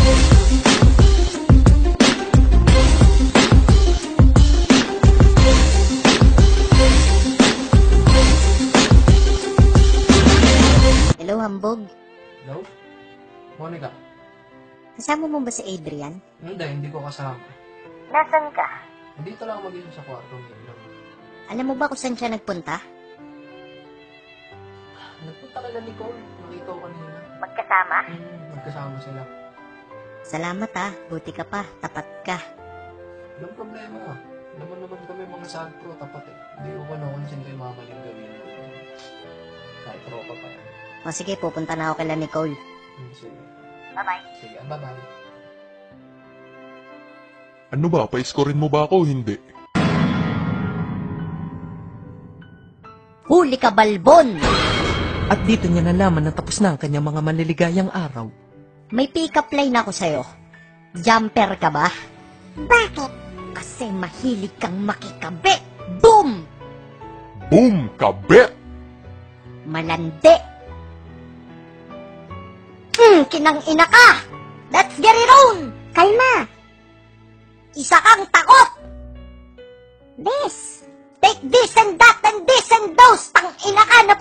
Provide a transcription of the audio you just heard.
Hello, Hambog. Hello? Monica? Kasama mo ba si Adrian? Hindi ko kasama. Nasaan ka? Dito lang mag-inom sa kwarto ngayon. Alam mo ba kung saan siya nagpunta? Nagpunta ka na, Nicole. Nakita ko kanina. Magkasama? Magkasama sila. Salamat buti ka pa, tapat ka. Walang problema ah. Naman kami mga sad pro, tapat eh. Hindi ko nakonsin kayo mga maling gawin. Kahit tropa pa yan. O sige, pupunta na ako kay Nicole. Sige. Bye-bye. Sige, bye-bye. Ano ba? Pa-scorein mo ba ako? Hindi. Huli ka, Balbon! At dito niya nalaman na tapos na ang kanyang mga maliligayang araw. May pick-up line ako sa'yo. Jumper ka ba? Bakit? Kasi mahilig kang makikabe. Boom! Boom! Kabet! Malandi! Kinang ina ka! Let's get it on! Kalma! Isa kang takot! This! Take this and that and this and those! Tang ina ka na